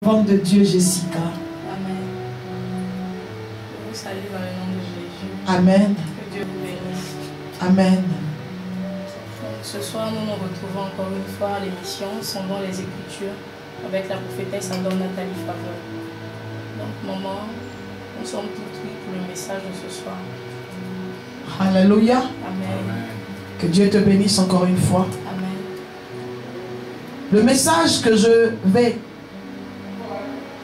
Femme de Dieu, Jessica. Amen. Je vous salue dans le nom de Jésus. Amen. Que Dieu vous bénisse. Amen. Ce soir, nous nous retrouvons encore une fois à l'émission Sondons les Écritures avec la prophétesse Adore Nathalie Faveur. Donc, maman, nous sommes toutes oui pour le message de ce soir. Alléluia. Amen. Que Dieu te bénisse encore une fois. Amen. Le message que je vais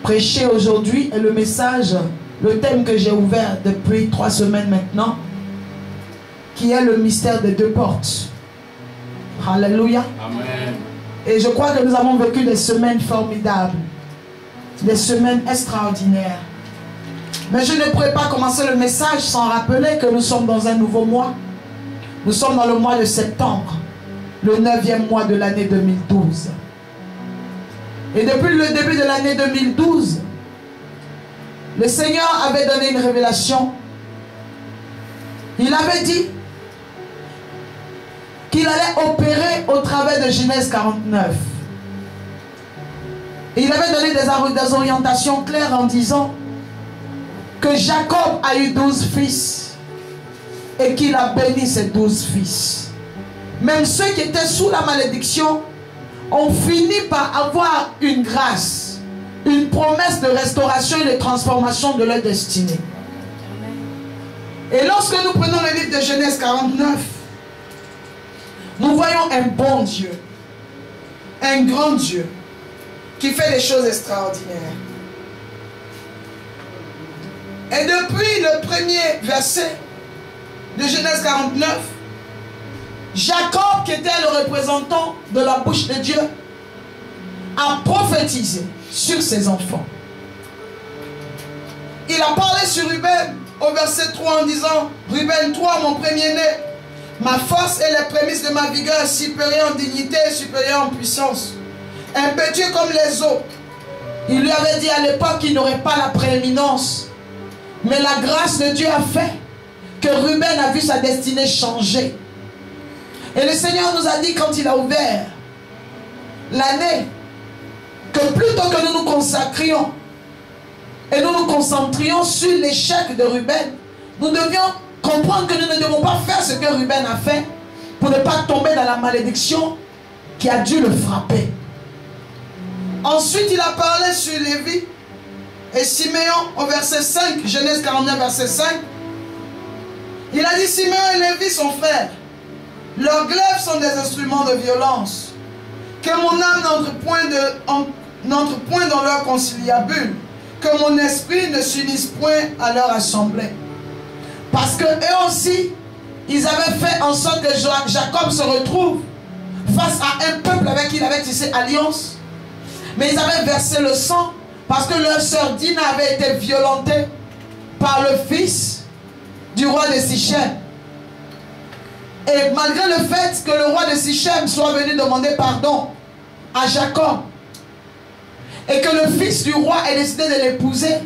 prêcher aujourd'hui est le message, le thème que j'ai ouvert depuis 3 semaines maintenant, qui est le mystère des 2 portes. Alléluia. Amen. Et je crois que nous avons vécu des semaines formidables, des semaines extraordinaires. Mais je ne pourrais pas commencer le message sans rappeler que nous sommes dans un nouveau mois. Nous sommes dans le mois de septembre, le 9e mois de l'année 2012. Et depuis le début de l'année 2012, le Seigneur avait donné une révélation. Il avait dit qu'il allait opérer au travers de Genèse 49. Et il avait donné des orientations claires en disant que Jacob a eu 12 fils et qu'il a béni ses 12 fils. Même ceux qui étaient sous la malédiction ont fini par avoir une grâce, une promesse de restauration et de transformation de leur destinée. Et lorsque nous prenons le livre de Genèse 49, nous voyons un bon Dieu, un grand Dieu, qui fait des choses extraordinaires. Et depuis le premier verset de Genèse 49, Jacob, qui était le représentant de la bouche de Dieu, a prophétisé sur ses enfants. Il a parlé sur Ruben au verset 3 en disant: Ruben, toi mon premier-né, ma force est les prémices de ma vigueur, supérieure en dignité et supérieure en puissance, impétueux comme les eaux. Il lui avait dit à l'époque qu'il n'aurait pas la prééminence, mais la grâce de Dieu a fait que Ruben a vu sa destinée changer. Et le Seigneur nous a dit quand il a ouvert l'année que plutôt que nous nous consacrions et nous nous concentrions sur l'échec de Ruben, nous devions comprendre que nous ne devons pas faire ce que Ruben a fait pour ne pas tomber dans la malédiction qui a dû le frapper. Ensuite, il a parlé sur Lévi et Siméon au verset 5, Genèse 49, verset 5. Il a dit: Siméon et Lévi sont frères. Leurs glaives sont des instruments de violence. Que mon âme n'entre point dans leur conciliabule. Que mon esprit ne s'unisse point à leur assemblée. Parce que eux aussi, ils avaient fait en sorte que Jacob se retrouve face à un peuple avec qui il avait tissé alliance. Mais ils avaient versé le sang parce que leur sœur Dina avait été violentée par le fils du roi de Sichem. Et malgré le fait que le roi de Sichem soit venu demander pardon à Jacob et que le fils du roi ait décidé de l'épouser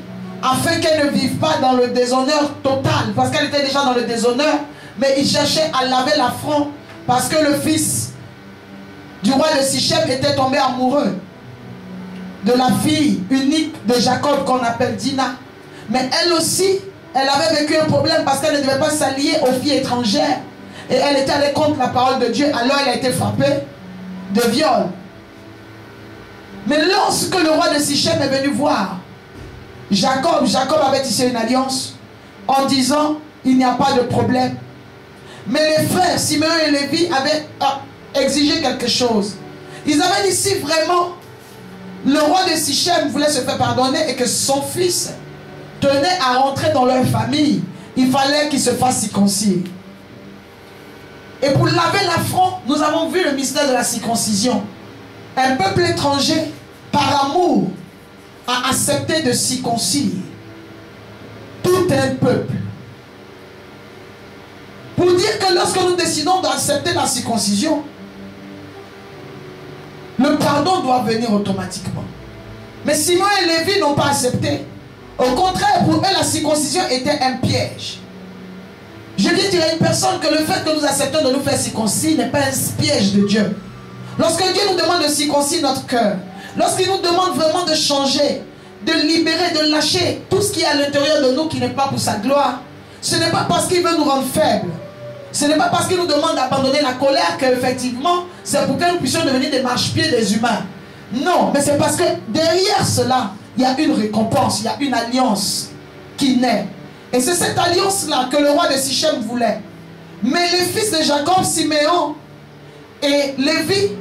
afin qu'elle ne vive pas dans le déshonneur total, parce qu'elle était déjà dans le déshonneur, mais il cherchait à laver l'affront parce que le fils du roi de Sichem était tombé amoureux de la fille unique de Jacob qu'on appelle Dina. Mais elle aussi, elle avait vécu un problème parce qu'elle ne devait pas s'allier aux filles étrangères. Et elle était allée contre la parole de Dieu. Alors elle a été frappée de viol. Mais lorsque le roi de Sichem est venu voir Jacob, Jacob avait tissé une alliance en disant: il n'y a pas de problème. Mais les frères Siméon et Lévi avaient exigé quelque chose. Ils avaient dit: si vraiment le roi de Sichem voulait se faire pardonner et que son fils tenait à rentrer dans leur famille, il fallait qu'il se fasse circoncire. Et pour laver l'affront, nous avons vu le mystère de la circoncision. Un peuple étranger, par amour, a accepté de circoncire tout un peuple. Pour dire que lorsque nous décidons d'accepter la circoncision, le pardon doit venir automatiquement. Mais Simon et Lévi n'ont pas accepté. Au contraire, pour eux, la circoncision était un piège. Je dis à une personne que le fait que nous acceptons de nous faire circoncire n'est pas un piège de Dieu. Lorsque Dieu nous demande de circoncire notre cœur, lorsqu'il nous demande vraiment de changer, de libérer, de lâcher tout ce qui est à l'intérieur de nous qui n'est pas pour sa gloire, ce n'est pas parce qu'il veut nous rendre faibles. Ce n'est pas parce qu'il nous demande d'abandonner la colère qu'effectivement, c'est pour que nous puissions devenir des marchepieds des humains. Non, mais c'est parce que derrière cela, il y a une récompense, il y a une alliance qui naît. Et c'est cette alliance-là que le roi de Sichem voulait. Mais les fils de Jacob, Siméon et Lévi,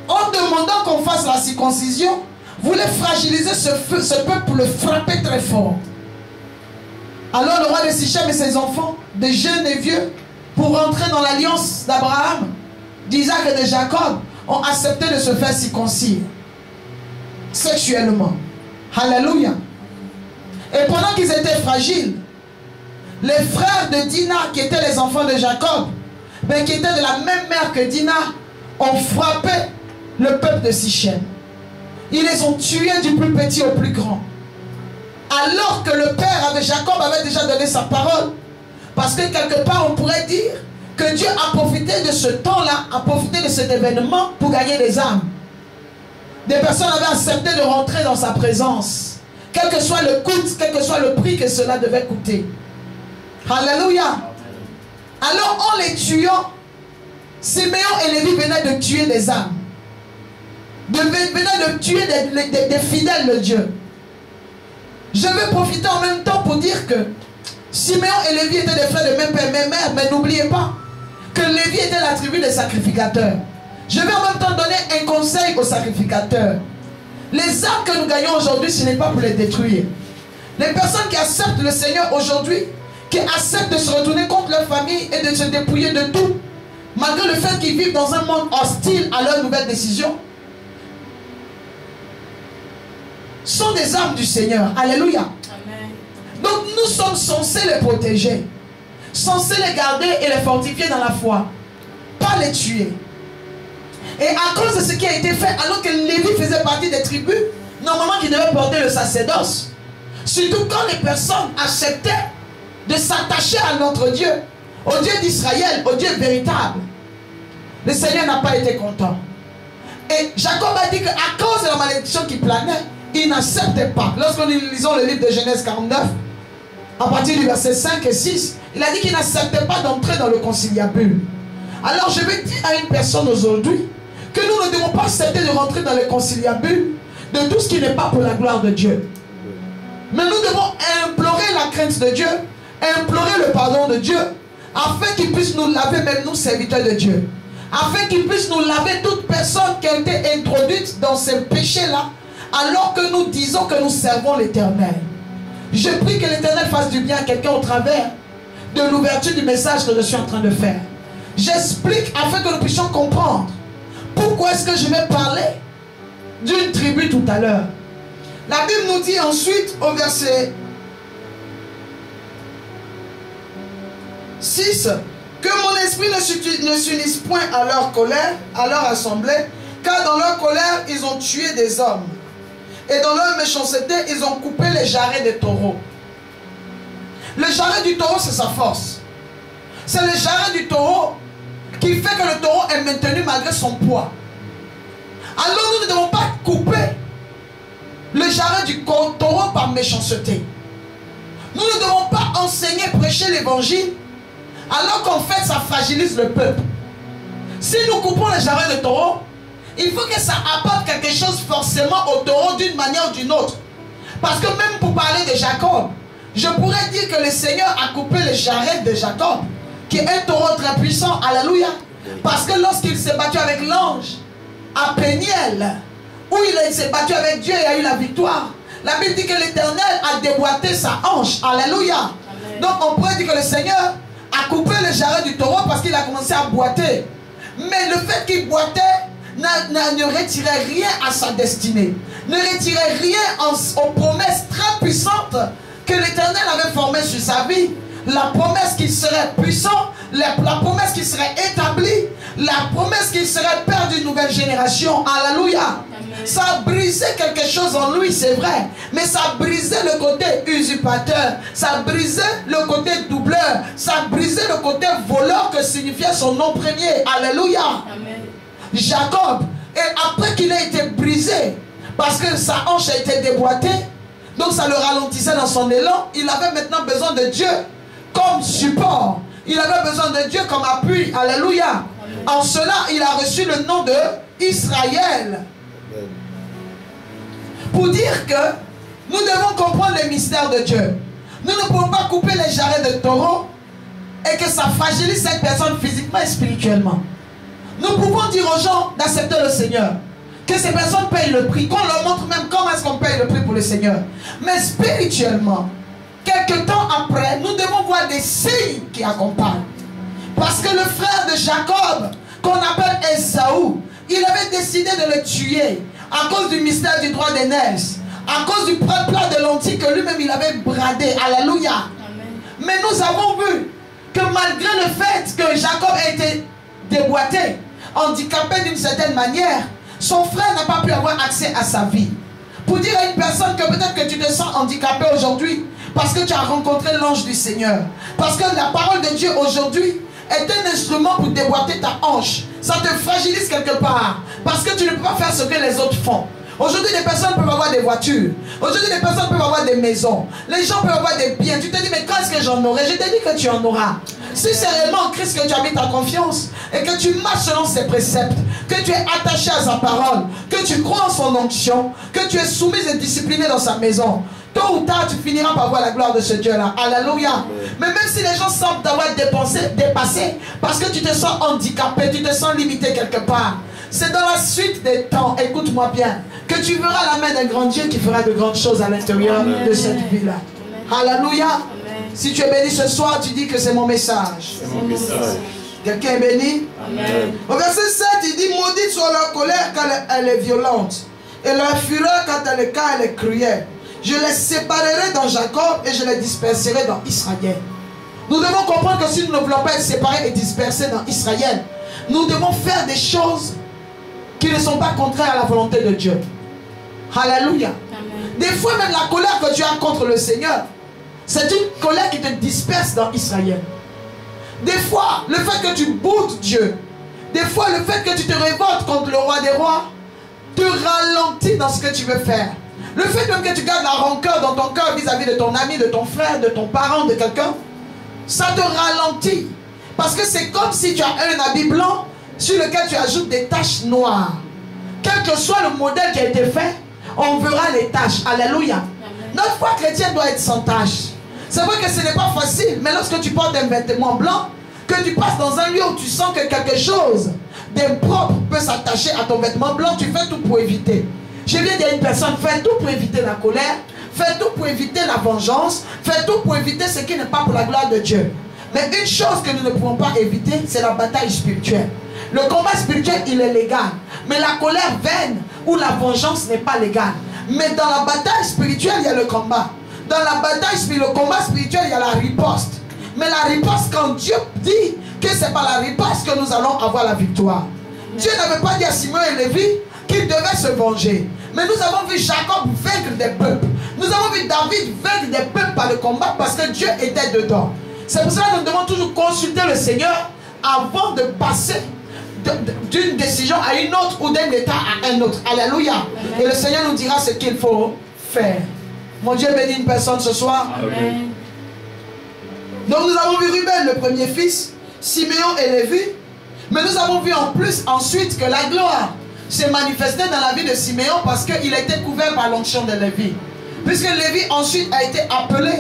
en demandant qu'on fasse la circoncision, voulaient fragiliser ce peuple pour le frapper très fort. Alors le roi de Sichem et ses enfants, des jeunes et vieux, pour rentrer dans l'alliance d'Abraham, d'Isaac et de Jacob, ont accepté de se faire circoncire sexuellement. Alléluia. Et pendant qu'ils étaient fragiles, les frères de Dina, qui étaient les enfants de Jacob, mais qui étaient de la même mère que Dina, ont frappé le peuple de Sichem. Ils les ont tués du plus petit au plus grand. Alors que le père de Jacob avait déjà donné sa parole. Parce que quelque part on pourrait dire que Dieu a profité de ce temps-là, a profité de cet événement pour gagner des âmes. Des personnes avaient accepté de rentrer dans sa présence. Quel que soit le coût, quel que soit le prix que cela devait coûter. Alléluia. Alors en les tuant, Siméon et Lévi venaient de tuer des âmes. Venaient de tuer des fidèles de Dieu. Je vais profiter en même temps pour dire que Siméon et Lévi étaient des frères de même père, même mère, mais n'oubliez pas que Lévi était la tribu des sacrificateurs. Je vais en même temps donner un conseil aux sacrificateurs. Les âmes que nous gagnons aujourd'hui, ce n'est pas pour les détruire. Les personnes qui acceptent le Seigneur aujourd'hui, qui acceptent de se retourner contre leur famille et de se dépouiller de tout, malgré le fait qu'ils vivent dans un monde hostile à leurs nouvelles décisions, sont des âmes du Seigneur. Alléluia. Amen. Donc nous sommes censés les protéger, censés les garder et les fortifier dans la foi, pas les tuer. Et à cause de ce qui a été fait, alors que Lévi faisait partie des tribus, normalement qui devaient porter le sacerdoce, surtout quand les personnes acceptaient de s'attacher à notre Dieu, au Dieu d'Israël, au Dieu véritable, le Seigneur n'a pas été content. Et Jacob a dit qu'à cause de la malédiction qui planait, il n'acceptait pas. Lorsque nous lisons le livre de Genèse 49, à partir du verset 5 et 6, il a dit qu'il n'acceptait pas d'entrer dans le conciliabule. Alors je vais dire à une personne aujourd'hui que nous ne devons pas accepter de rentrer dans le conciliabule de tout ce qui n'est pas pour la gloire de Dieu. Mais nous devons implorer la crainte de Dieu, implorer le pardon de Dieu, afin qu'il puisse nous laver, même nous serviteurs de Dieu. Afin qu'il puisse nous laver toute personne qui a été introduite dans ces péchés-là, alors que nous disons que nous servons l'Éternel. Je prie que l'Éternel fasse du bien à quelqu'un au travers de l'ouverture du message que je suis en train de faire. J'explique afin que nous puissions comprendre pourquoi est-ce que je vais parler d'une tribu tout à l'heure. La Bible nous dit ensuite au verset 6 que mon esprit ne s'unisse point à leur colère, à leur assemblée, car dans leur colère ils ont tué des hommes. Et dans leur méchanceté, ils ont coupé les jarrets des taureaux. Le jarret du taureau, c'est sa force. C'est le jarret du taureau qui fait que le taureau est maintenu malgré son poids. Alors nous ne devons pas couper le jarret du taureau par méchanceté. Nous ne devons pas enseigner, prêcher l'évangile, alors qu'en fait, ça fragilise le peuple. Si nous coupons le jarret de taureau, il faut que ça apporte quelque chose forcément au taureau d'une manière ou d'une autre. Parce que même pour parler de Jacob, je pourrais dire que le Seigneur a coupé le jarret de Jacob, qui est un taureau très puissant. Alléluia. Parce que lorsqu'il s'est battu avec l'ange à Péniel, où il s'est battu avec Dieu et a eu la victoire, la Bible dit que l'Éternel a déboîté sa hanche. Alléluia. Amen. Donc on pourrait dire que le Seigneur a coupé le jarret du taureau parce qu'il a commencé à boiter. Mais le fait qu'il boitait ne retirait rien à sa destinée, ne retirait rien aux promesses très puissantes que l'Éternel avait formées sur sa vie. La promesse qu'il serait puissant, la promesse qu'il serait établi, la promesse qu'il serait père d'une nouvelle génération. Alléluia. Amen. Ça a brisé quelque chose en lui, c'est vrai, mais ça a brisé le côté usurpateur, ça a brisé le côté doubleur, ça a brisé le côté voleur que signifiait son nom premier. Alléluia. Amen. Jacob, et après qu'il ait été brisé parce que sa hanche a été déboîtée, donc ça le ralentissait dans son élan. Il avait maintenant besoin de Dieu comme support. Il avait besoin de Dieu comme appui. Alléluia. En cela, il a reçu le nom de Israël. Pour dire que nous devons comprendre les mystères de Dieu. Nous ne pouvons pas couper les jarrets de taureau et que ça fragilise cette personne physiquement et spirituellement. Nous pouvons dire aux gens d'accepter le Seigneur, que ces personnes payent le prix, qu'on leur montre même comment est-ce qu'on paye le prix pour le Seigneur. Mais spirituellement, quelque temps après, nous devons voir des signes qui accompagnent. Parce que le frère de Jacob, qu'on appelle Esaü, il avait décidé de le tuer à cause du mystère du droit d'aînesse, à cause du plat de lentilles que lui-même il avait bradé. Alléluia. Amen. Mais nous avons vu que malgré le fait que Jacob ait été déboîté, handicapé d'une certaine manière, son frère n'a pas pu avoir accès à sa vie. Pour dire à une personne que peut-être que tu te sens handicapé aujourd'hui parce que tu as rencontré l'ange du Seigneur, parce que la parole de Dieu aujourd'hui est un instrument pour déboîter ta hanche. Ça te fragilise quelque part parce que tu ne peux pas faire ce que les autres font. Aujourd'hui, des personnes peuvent avoir des voitures. Aujourd'hui, des personnes peuvent avoir des maisons. Les gens peuvent avoir des biens. Tu te dis, mais quand est-ce que j'en aurai? Je te dis que tu en auras. Si c'est réellement en Christ que tu as mis ta confiance et que tu marches selon ses préceptes, que tu es attaché à sa parole, que tu crois en son onction, que tu es soumis et discipliné dans sa maison, tôt ou tard, tu finiras par voir la gloire de ce Dieu-là. Alléluia. Mais même si les gens semblent t'avoir dépassé, parce que tu te sens handicapé, tu te sens limité quelque part, c'est dans la suite des temps, écoute-moi bien, que tu verras la main d'un grand Dieu qui fera de grandes choses à l'intérieur de cette vie-là. Alléluia. Si tu es béni ce soir, tu dis que c'est mon message. C'est mon message. Quelqu'un est béni? Amen. Au verset 7, il dit, maudite soit leur colère quand elle est violente, et leur fureur quand elle est cruelle. Je les séparerai dans Jacob et je les disperserai dans Israël. Nous devons comprendre que si nous ne voulons pas être séparés et dispersés dans Israël, nous devons faire des choses qui ne sont pas contraires à la volonté de Dieu. Alléluia. Amen. Des fois même la colère que tu as contre le Seigneur, c'est une colère qui te disperse dans Israël. Des fois, le fait que tu boudes Dieu, des fois le fait que tu te révoltes contre le roi des rois, te ralentit dans ce que tu veux faire. Le fait même que tu gardes la rancœur dans ton cœur vis-à-vis de ton ami, de ton frère, de ton parent, de quelqu'un, ça te ralentit. Parce que c'est comme si tu as un habit blanc sur lequel tu ajoutes des taches noires. Quel que soit le modèle qui a été fait, on verra les taches. Alléluia. Notre foi chrétienne doit être sans taches. C'est vrai que ce n'est pas facile, mais lorsque tu portes un vêtement blanc, que tu passes dans un lieu où tu sens que quelque chose d'impropre peut s'attacher à ton vêtement blanc, tu fais tout pour éviter. Je viens dire à une personne, fais tout pour éviter la colère, fais tout pour éviter la vengeance, fais tout pour éviter ce qui n'est pas pour la gloire de Dieu. Mais une chose que nous ne pouvons pas éviter, c'est la bataille spirituelle. Le combat spirituel, il est légal. Mais la colère vaine ou la vengeance n'est pas légale. Mais dans la bataille spirituelle, il y a le combat. Dans la bataille, le combat spirituel, il y a la riposte. Mais la riposte, quand Dieu dit que c'est par la riposte que nous allons avoir la victoire. Dieu n'avait pas dit à Simon et Lévi qu'ils devaient se venger. Mais nous avons vu Jacob vaincre des peuples. Nous avons vu David vaincre des peuples par le combat parce que Dieu était dedans. C'est pour cela que nous devons toujours consulter le Seigneur avant de passer d'une décision à une autre ou d'un état à un autre. Alléluia. Et le Seigneur nous dira ce qu'il faut faire. Mon Dieu bénit une personne ce soir. Amen. Donc nous avons vu Ruben, le premier fils, Siméon et Lévi. Mais nous avons vu en plus ensuite que la gloire s'est manifestée dans la vie de Siméon parce qu'il a été couvert par l'onction de Lévi. Puisque Lévi ensuite a été appelé.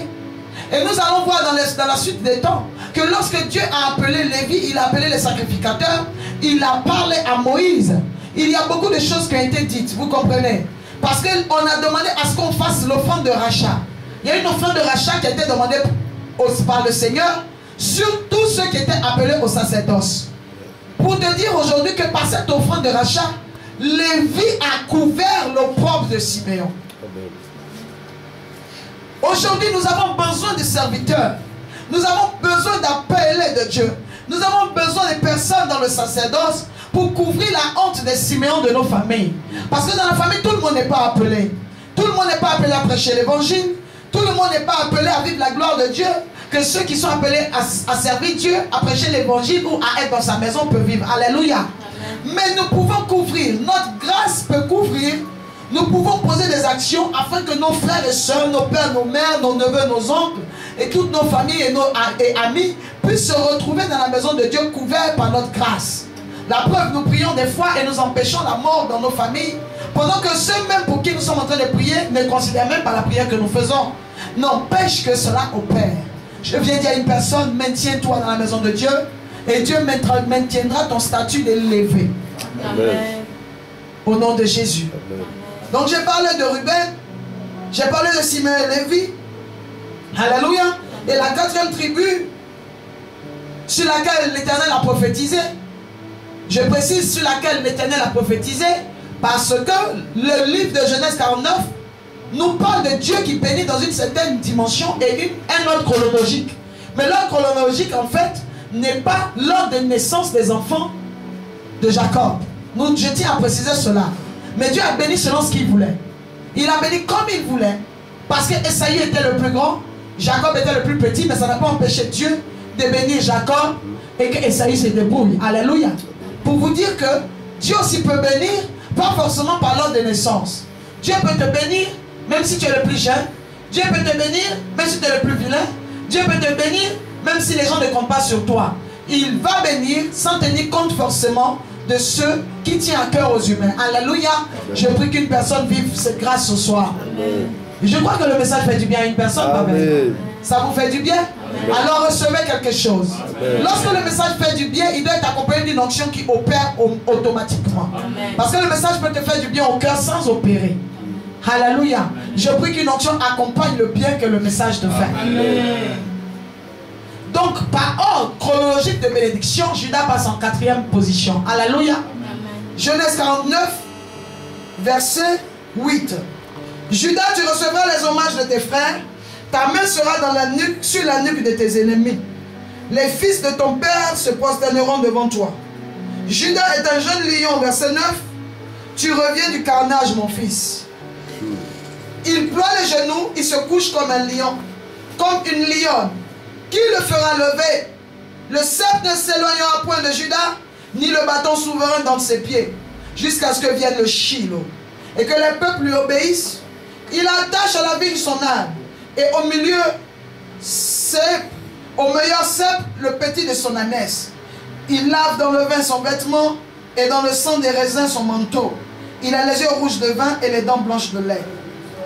Et nous allons voir dans la suite des temps que lorsque Dieu a appelé Lévi, il a appelé les sacrificateurs, il a parlé à Moïse. Il y a beaucoup de choses qui ont été dites, vous comprenez? Parce qu'on a demandé à ce qu'on fasse l'offrande de rachat. Il y a une offrande de rachat qui a été demandée par le Seigneur sur tous ceux qui étaient appelés au sacerdoce. Pour te dire aujourd'hui que par cette offrande de rachat, Lévi a couvert l'opprobre de Siméon. Aujourd'hui, nous avons besoin de serviteurs. Nous avons besoin d'appelés de Dieu. Nous avons besoin de personnes dans le sacerdoce pour couvrir la honte des Siméons de nos familles. Parce que dans la famille, tout le monde n'est pas appelé. Tout le monde n'est pas appelé à prêcher l'évangile. Tout le monde n'est pas appelé à vivre la gloire de Dieu. Que ceux qui sont appelés à servir Dieu, à prêcher l'évangile ou à être dans sa maison peuvent vivre. Alléluia. Amen. Mais nous pouvons couvrir. Notre grâce peut couvrir. nous pouvons poser des actions afin que nos frères et sœurs, nos pères, nos mères, nos neveux, nos oncles et toutes nos familles et amis puissent se retrouver dans la maison de Dieu couverts par notre grâce. La preuve, nous prions des fois et nous empêchons la mort dans nos familles, pendant que ceux même pour qui nous sommes en train de prier ne considèrent même pas la prière que nous faisons. N'empêche que cela opère. Je viens dire à une personne, maintiens-toi dans la maison de Dieu et Dieu maintiendra ton statut d'élevé. Amen. Au nom de Jésus. Amen. Donc j'ai parlé de Ruben, j'ai parlé de Simeon et Lévi. Alléluia. Et la quatrième tribu sur laquelle l'Éternel a prophétisé, je précise sur laquelle l'Éternel a prophétisé, parce que le livre de Genèse 49 nous parle de Dieu qui bénit dans une certaine dimension et un ordre chronologique. Mais l'ordre chronologique en fait n'est pas l'ordre de naissance des enfants de Jacob. Je tiens à préciser cela. Mais Dieu a béni selon ce qu'il voulait. Il a béni comme il voulait. Parce que Esaïe était le plus grand, Jacob était le plus petit, mais ça n'a pas empêché Dieu de bénir Jacob et que Esaïe se débrouille. Alléluia. Pour vous dire que Dieu aussi peut bénir, pas forcément par l'ordre de naissance. Dieu peut te bénir même si tu es le plus jeune. Dieu peut te bénir même si tu es le plus vilain. Dieu peut te bénir même si les gens ne comptent pas sur toi. Il va bénir sans tenir compte forcément de ceux qui tiennent à cœur aux humains. Alléluia. Je prie qu'une personne vive cette grâce ce soir. Amen. Je crois que le message fait du bien à une personne. Amen. Ça vous fait du bien? Amen. Alors recevez quelque chose. Amen. Lorsque le message fait du bien, il doit être accompagné d'une onction qui opère automatiquement. Amen. Parce que le message peut te faire du bien au cœur sans opérer. Alléluia. Je prie qu'une onction accompagne le bien que le message te fait. Amen. Donc, par ordre chronologique de bénédiction, Judas passe en 4e position. Alléluia. Amen. Genèse 49, verset 8. Judas, tu recevras les hommages de tes frères. Ta main sera dans la nuque, sur la nuque de tes ennemis. Les fils de ton père se prosterneront devant toi. Judas est un jeune lion, verset 9. Tu reviens du carnage, mon fils. Il ploie les genoux, il se couche comme un lion, comme une lionne. Qui le fera lever? Le sceptre ne s'éloignera point de Judas, ni le bâton souverain dans ses pieds, jusqu'à ce que vienne le Shiloh, et que les peuples lui obéissent. Il attache à la vigne son âne, et au meilleur cep, le petit de son ânesse. Il lave dans le vin son vêtement, et dans le sang des raisins son manteau. Il a les yeux rouges de vin et les dents blanches de lait.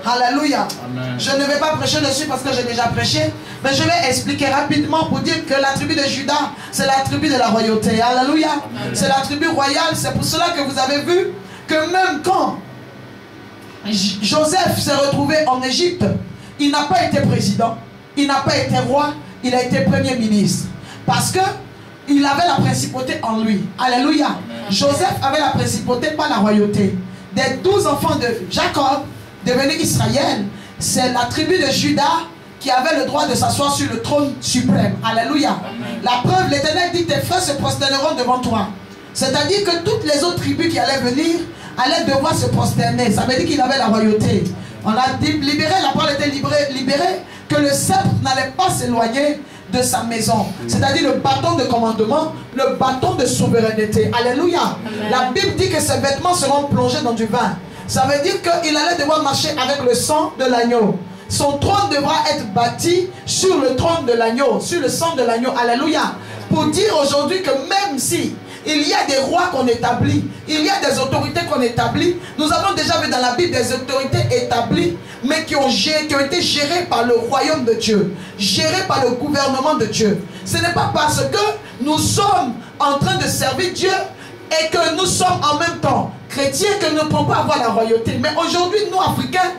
Alléluia. Amen. Je ne vais pas prêcher dessus parce que j'ai déjà prêché, mais je vais expliquer rapidement pour dire que la tribu de Judas, c'est la tribu de la royauté. Alléluia. C'est la tribu royale. C'est pour cela que vous avez vu que même quand Joseph s'est retrouvé en Égypte, il n'a pas été président, il n'a pas été roi, il a été premier ministre. Parce que il avait la principauté en lui. Alléluia. Joseph avait la principauté, pas la royauté. Des 12 enfants de Jacob, devenu Israël, c'est la tribu de Judas qui avait le droit de s'asseoir sur le trône suprême. Alléluia. La preuve, l'Éternel dit, tes frères se prosterneront devant toi. C'est-à-dire que toutes les autres tribus qui allaient venir allaient devoir se prosterner. Ça veut dire qu'il avait la royauté. On a libéré, la parole était libérée, que le sceptre n'allait pas s'éloigner de sa maison. C'est-à-dire le bâton de commandement, le bâton de souveraineté. Alléluia. La Bible dit que ses vêtements seront plongés dans du vin. Ça veut dire qu'il allait devoir marcher avec le sang de l'agneau. Son trône devra être bâti sur le trône de l'agneau, sur le sang de l'agneau. Alléluia. Pour dire aujourd'hui que même si il y a des rois qu'on établit, il y a des autorités qu'on établit, nous avons déjà vu dans la Bible des autorités établies, mais qui ont été gérées par le royaume de Dieu, gérées par le gouvernement de Dieu. Ce n'est pas parce que nous sommes en train de servir Dieu et que nous sommes en même temps chrétiens que nous ne pouvons pas avoir la royauté. Mais aujourd'hui, nous, Africains,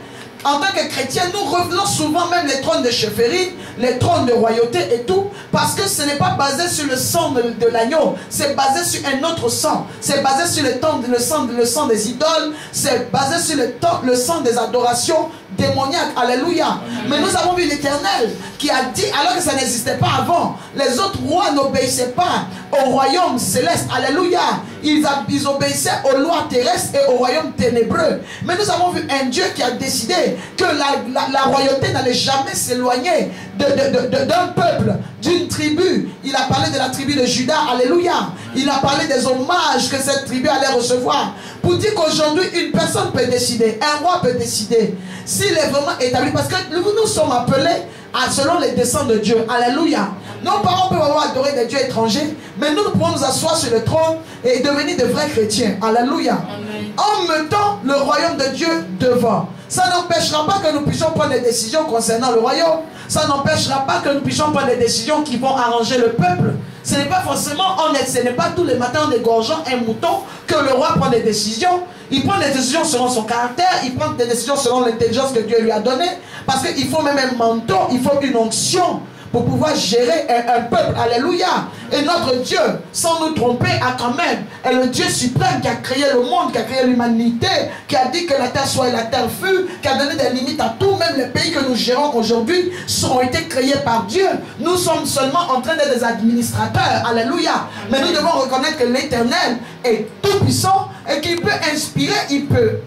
en tant que chrétiens, nous revenons souvent même les trônes de chefferie, les trônes de royauté et tout, parce que ce n'est pas basé sur le sang de l'agneau, c'est basé sur un autre sang. C'est basé sur le sang des idoles, c'est basé sur le sang des adorations démoniaques. Alléluia. Mais nous avons vu l'Éternel qui a dit, alors que ça n'existait pas avant, les autres rois n'obéissaient pas au royaume céleste. Alléluia. Ils obéissaient aux lois terrestres et au royaume ténébreux. Mais nous avons vu un Dieu qui a décidé que la royauté n'allait jamais s'éloigner d'un peuple, d'une tribu. Il a parlé de la tribu de Juda. Alléluia. Il a parlé des hommages que cette tribu allait recevoir. Pour dire qu'aujourd'hui, une personne peut décider, un roi peut décider, s'il est vraiment établi. Parce que nous sommes appelés selon les desseins de Dieu. Alléluia. Nos parents peuvent avoir adoré des dieux étrangers, mais nous pouvons nous asseoir sur le trône et devenir de vrais chrétiens. Alléluia. Amen. En mettant le royaume de Dieu devant. Ça n'empêchera pas que nous puissions prendre des décisions concernant le royaume. Ça n'empêchera pas que nous puissions prendre des décisions qui vont arranger le peuple. Ce n'est pas forcément honnête. Ce n'est pas tous les matins en égorgeant un mouton que le roi prend des décisions. Il prend des décisions selon son caractère. Il prend des décisions selon l'intelligence que Dieu lui a donnée. Parce qu'il faut même un manteau. Il faut une onction pour pouvoir gérer un peuple. Alléluia. Et notre Dieu, sans nous tromper, a quand même est le Dieu suprême qui a créé le monde, qui a créé l'humanité, qui a dit que la terre soit et la terre fut, qui a donné des limites à tout. Même les pays que nous gérons aujourd'hui ont été créés par Dieu. Nous sommes seulement en train d'être des administrateurs. Alléluia. Mais nous devons reconnaître que l'Éternel est tout puissant et qu'il peut inspirer, il peut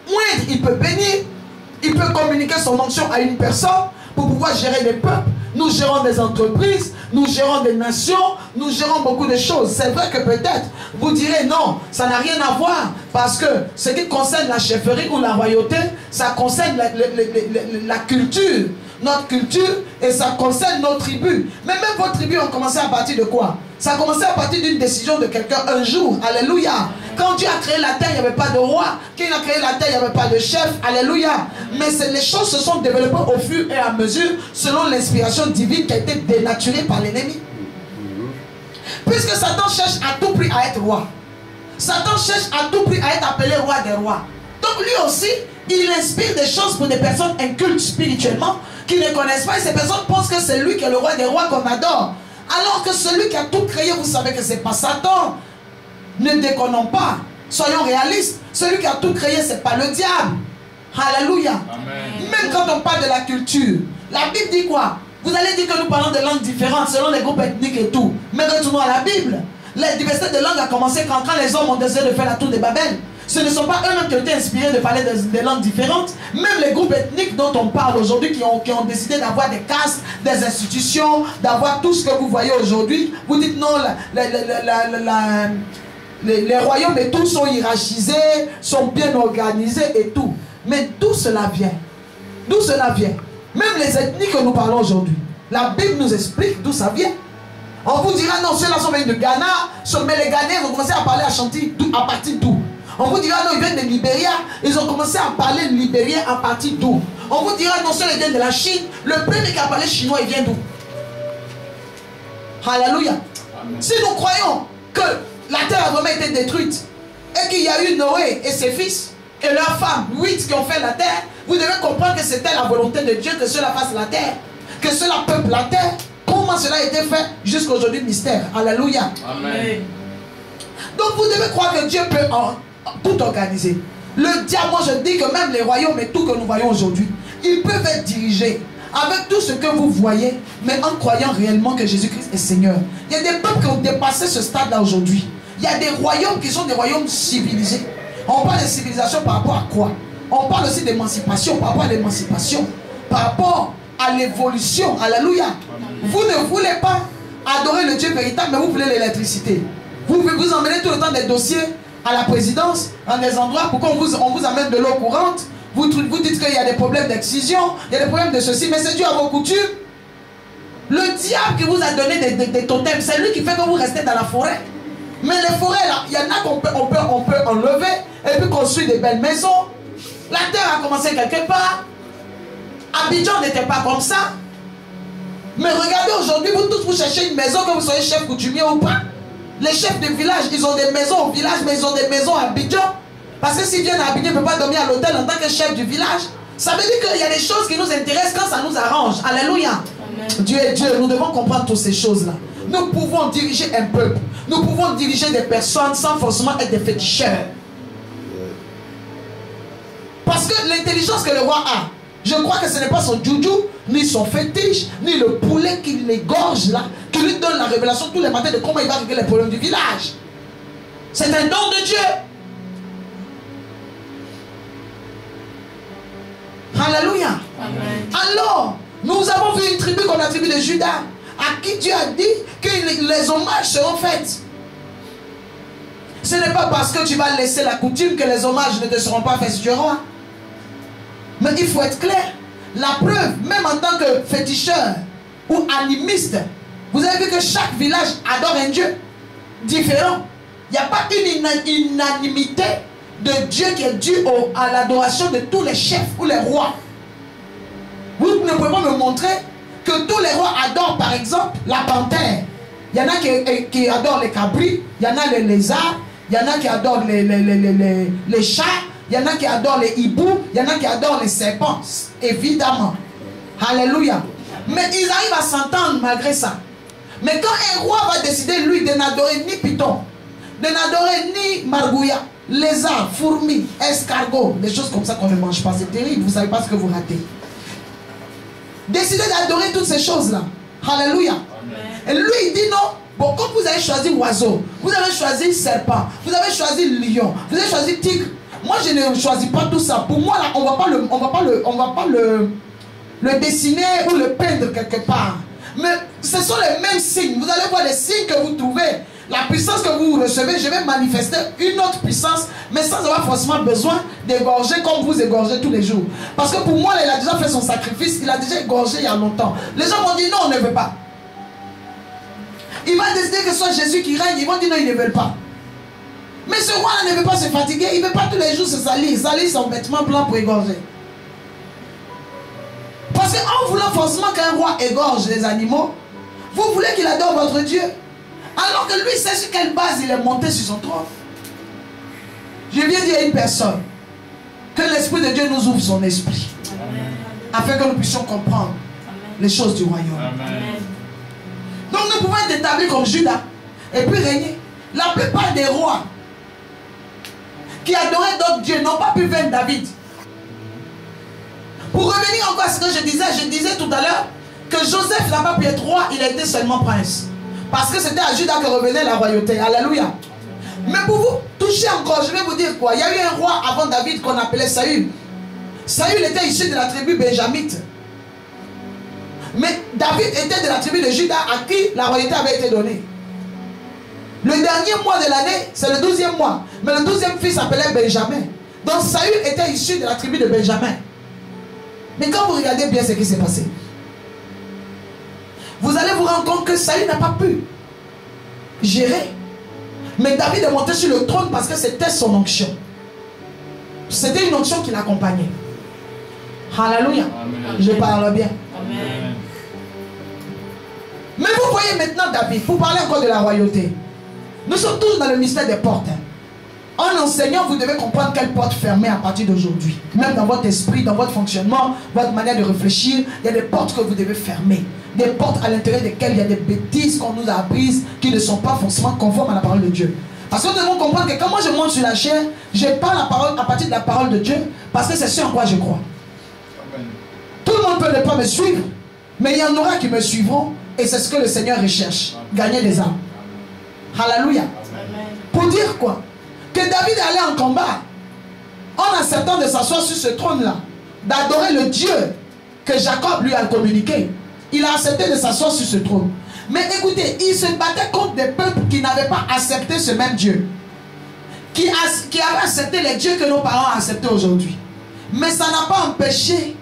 oindre, il peut bénir, il peut communiquer son onction à une personne pour pouvoir gérer des peuples. Nous gérons des entreprises, nous gérons des nations, nous gérons beaucoup de choses. C'est vrai que peut-être vous direz non, ça n'a rien à voir, parce que ce qui concerne la chefferie ou la royauté, ça concerne la culture, notre culture, et ça concerne nos tribus. Mais même vos tribus ont commencé à partir de quoi? Ça a commencé à partir d'une décision de quelqu'un un jour. Alléluia. Quand Dieu a créé la terre, il n'y avait pas de roi. Quand il a créé la terre, il n'y avait pas de chef. Alléluia. Mais les choses se sont développées au fur et à mesure selon l'inspiration divine qui a été dénaturée par l'ennemi. Puisque Satan cherche à tout prix à être roi. Satan cherche à tout prix à être appelé roi des rois. Donc lui aussi, il inspire des choses pour des personnes incultes spirituellement qui ne connaissent pas. Et ces personnes pensent que c'est lui qui est le roi des rois qu'on adore. Alors que celui qui a tout créé, vous savez que ce n'est pas Satan. Ne déconnons pas. Soyons réalistes. Celui qui a tout créé, ce n'est pas le diable. Alléluia. Amen. Même quand on parle de la culture, la Bible dit quoi? Vous allez dire que nous parlons de langues différentes selon les groupes ethniques et tout. Mais retournons à la Bible. La diversité de langues a commencé quand les hommes ont décidé de faire la tour de Babel. Ce ne sont pas eux-mêmes qui ont été inspirés de parler des langues différentes. Même les groupes ethniques dont on parle aujourd'hui, qui ont décidé d'avoir des castes, des institutions, d'avoir tout ce que vous voyez aujourd'hui. Vous dites non, les royaumes et tout sont hiérarchisés, sont bien organisés et tout. Mais d'où cela vient? D'où cela vient? Même les ethnies que nous parlons aujourd'hui, la Bible nous explique d'où ça vient. On vous dira non, ceux-là sont venus de Ghana, mais les Ghanéens ont commencé à parler à chanter à partir d'où? On vous dira non, ils viennent de Libéria, ils ont commencé à parler libérien à partir d'où? On vous dira non, ceux-là viennent de la Chine, le premier qui a parlé chinois, il vient d'où? Alléluia. Si nous croyons que la terre a vraiment été détruite et qu'il y a eu Noé et ses fils et leurs femmes, 8 qui ont fait la terre, vous devez comprendre que c'était la volonté de Dieu que cela fasse la terre, que cela peuple la terre. Comment cela a été fait jusqu'à aujourd'hui, mystère. Alléluia. Amen. Donc vous devez croire que Dieu peut tout organiser. Le diable, moi je dis que même les royaumes et tout que nous voyons aujourd'hui, ils peuvent être dirigés avec tout ce que vous voyez, mais en croyant réellement que Jésus-Christ est Seigneur. Il y a des peuples qui ont dépassé ce stade-là aujourd'hui. Il y a des royaumes qui sont des royaumes civilisés. On parle de civilisation par rapport à quoi? On parle aussi d'émancipation, par rapport à l'émancipation, par rapport à l'évolution. Alléluia. Vous ne voulez pas adorer le Dieu véritable, mais vous voulez l'électricité. Vous emmenez tout le temps des dossiers à la présidence, dans des endroits, pour qu'on vous amène de l'eau courante. Vous dites qu'il y a des problèmes d'excision, il y a des problèmes de ceci, mais c'est dû à vos coutumes. Le diable qui vous a donné des totems, c'est lui qui fait que vous restez dans la forêt. Mais les forêts là, il y en a qu'on peut enlever et puis construire des belles maisons. La terre a commencé quelque part. Abidjan n'était pas comme ça. Mais regardez aujourd'hui, vous tous vous cherchez une maison, que vous soyez chef coutumier ou pas. Les chefs de village, ils ont des maisons au village, mais ils ont des maisons à Abidjan. Parce que s'ils viennent à Abidjan, ils ne peuvent pas dormir à l'hôtel en tant que chef du village. Ça veut dire qu'il y a des choses qui nous intéressent quand ça nous arrange. Alléluia. Amen. Dieu est Dieu, nous devons comprendre toutes ces choses-là. Nous pouvons diriger un peuple. Nous pouvons diriger des personnes sans forcément être des féticheurs. Parce que l'intelligence que le roi a, je Je crois que ce n'est pas son joujou, ni son fétiche, ni le poulet qui l'égorge là, qui lui donne la révélation tous les matins de comment il va régler les problèmes du village. C'est un don de Dieu. Alléluia. Amen. Alors, nous avons vu une tribu comme la tribu de Judas, à qui Dieu a dit que les hommages seront faits. Ce n'est pas parce que tu vas laisser la coutume que les hommages ne te seront pas faits si tu es roi. Mais il faut être clair. La preuve, même en tant que féticheur ou animiste, vous avez vu que chaque village adore un Dieu différent. Il n'y a pas une unanimité de Dieu qui est due à l'adoration de tous les chefs ou les rois. Vous ne pouvez pas me montrer que tous les rois adorent par exemple la panthère. Il y en a qui adorent les cabris, il y en a les lézards, il y en a qui adorent les chats, il y en a qui adorent les hiboux, il y en a qui adorent les serpents, évidemment. Alléluia. Mais ils arrivent à s'entendre malgré ça. Mais quand un roi va décider, lui, de n'adorer ni python, de n'adorer ni margouilla, lézard, fourmis, escargot, des choses comme ça qu'on ne mange pas, c'est terrible, vous ne savez pas ce que vous ratez. Décidez d'adorer toutes ces choses-là. Alléluia. Et lui, il dit non. Bon, comme vous avez choisi oiseau, vous avez choisi serpent, vous avez choisi lion, vous avez choisi tigre. Moi, je ne choisis pas tout ça. Pour moi, là, on va pas le dessiner ou le peindre quelque part. Mais ce sont les mêmes signes. Vous allez voir les signes que vous trouvez. La puissance que vous recevez, je vais manifester une autre puissance, mais sans avoir forcément besoin d'égorger comme vous égorgez tous les jours. Parce que pour moi, il a déjà fait son sacrifice, il a déjà égorgé il y a longtemps. Les gens vont dire non, on ne veut pas. Il va décider que ce soit Jésus qui règne, ils vont dire non, ils ne veulent pas. Mais ce roi-là ne veut pas se fatiguer, il ne veut pas tous les jours se salir son vêtement blanc pour égorger. Parce qu'en voulant forcément qu'un roi égorge les animaux, vous voulez qu'il adore votre Dieu. Alors que lui sait sur quelle base il est monté sur son trône. Je viens dire à une personne que l'Esprit de Dieu nous ouvre son esprit. Amen. Afin que nous puissions comprendre les choses du royaume. Amen. Donc nous pouvons être établis comme Judas et puis régner. La plupart des rois qui adoraient d'autres dieux n'ont pas pu vaincre David. Pour revenir encore à ce que je disais tout à l'heure que Joseph n'a pas pu être roi, il a été seulement prince. Parce que c'était à Judas que revenait la royauté. Alléluia. Mais pour vous toucher encore, je vais vous dire quoi. Il y a eu un roi avant David qu'on appelait Saül. Saül était issu de la tribu benjamite. Mais David était de la tribu de Judas à qui la royauté avait été donnée. Le dernier mois de l'année, c'est le 12e mois. Mais le 12e fils s'appelait Benjamin. Donc Saül était issu de la tribu de Benjamin. Mais quand vous regardez bien ce qui s'est passé, vous allez vous rendre compte que Saül n'a pas pu gérer. Mais David est monté sur le trône parce que c'était son onction. C'était une onction qui l'accompagnait. Alléluia. Je parle bien. Amen. Mais vous voyez maintenant David, vous parlez encore de la royauté. Nous sommes tous dans le mystère des portes. En enseignant, vous devez comprendre quelle porte fermer à partir d'aujourd'hui. Même dans votre esprit, dans votre fonctionnement, votre manière de réfléchir, il y a des portes que vous devez fermer. Des portes à l'intérieur desquelles il y a des bêtises qu'on nous a apprises qui ne sont pas forcément conformes à la parole de Dieu. Parce que nous devons comprendre que quand moi je monte sur la chair, je parle la parole à partir de la parole de Dieu parce que c'est ce en quoi je crois. Amen. Tout le monde peut ne pas me suivre, mais il y en aura qui me suivront et c'est ce que le Seigneur recherche. Gagner des âmes. Alléluia. Amen. Pour dire quoi? Que David allait en combat en acceptant de s'asseoir sur ce trône-là, d'adorer le Dieu que Jacob lui a communiqué. Il a accepté de s'asseoir sur ce trône. Mais écoutez, il se battait contre des peuples qui n'avaient pas accepté ce même Dieu. Qui avaient accepté les dieux que nos parents ont acceptés aujourd'hui. Mais ça n'a pas empêché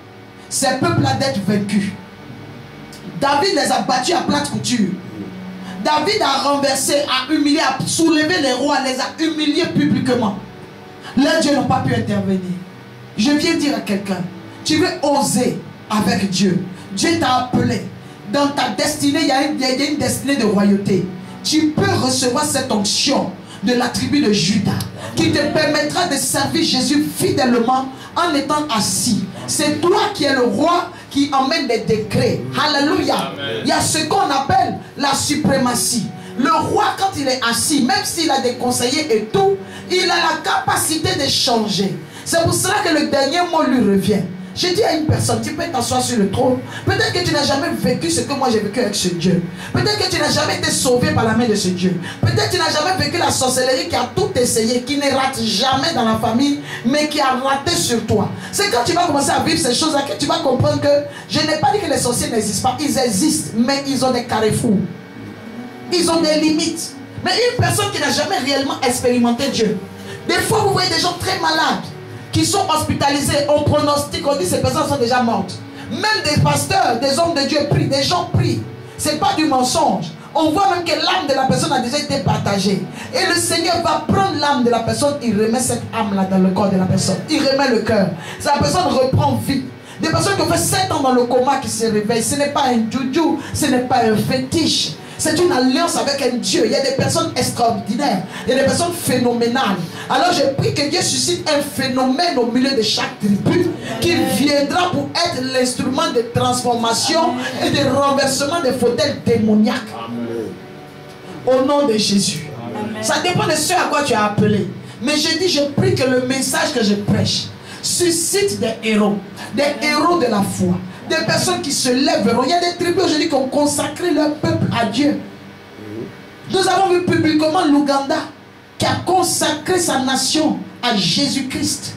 ces peuples-là d'être vaincus. David les a battus à plate couture. David a renversé, a humilié, a soulevé les rois, les a humiliés publiquement. Leurs dieux n'ont pas pu intervenir. Je viens dire à quelqu'un, tu veux oser avec Dieu. Dieu t'a appelé. Dans ta destinée, il y a une destinée de royauté. Tu peux recevoir cette onction de la tribu de Judas qui te permettra de servir Jésus fidèlement en étant assis. C'est toi qui es le roi qui emmène des décrets. Alléluia. Il y a ce qu'on appelle la suprématie. Le roi, quand il est assis, même s'il a des conseillers et tout, il a la capacité de changer. C'est pour cela que le dernier mot lui revient. J'ai dit à une personne, tu peux t'asseoir sur le trône. Peut-être que tu n'as jamais vécu ce que moi j'ai vécu avec ce Dieu. Peut-être que tu n'as jamais été sauvé par la main de ce Dieu. Peut-être que tu n'as jamais vécu la sorcellerie qui a tout essayé, qui ne rate jamais dans la famille, mais qui a raté sur toi. C'est quand tu vas commencer à vivre ces choses-là que tu vas comprendre que je n'ai pas dit que les sorciers n'existent pas. Ils existent, mais ils ont des carrefours. Ils ont des limites. Mais une personne qui n'a jamais réellement expérimenté Dieu. Des fois, vous voyez des gens très malades qui sont hospitalisés. On pronostique, on dit ces personnes sont déjà mortes. Même des pasteurs, des hommes de Dieu prient, des gens prient. Ce n'est pas du mensonge. On voit même que l'âme de la personne a déjà été partagée. Et le Seigneur va prendre l'âme de la personne, il remet cette âme-là dans le corps de la personne. Il remet le cœur. La personne reprend vie. Des personnes qui ont fait 7 ans dans le coma qui se réveillent. Ce n'est pas un joujou, ce n'est pas un fétiche. C'est une alliance avec un Dieu. Il y a des personnes extraordinaires. Il y a des personnes phénoménales. Alors je prie que Dieu suscite un phénomène au milieu de chaque tribu qui viendra pour être l'instrument de transformation et de renversement des fauteuils démoniaques. Au nom de Jésus. Amen. Ça dépend de ce à quoi tu as appelé. Mais je dis, je prie que le message que je prêche suscite des héros de la foi. Des personnes qui se lèveront. Il y a des tribus aujourd'hui qui ont consacré leur peuple à Dieu. Nous avons vu publiquement l'Ouganda qui a consacré sa nation à Jésus-Christ.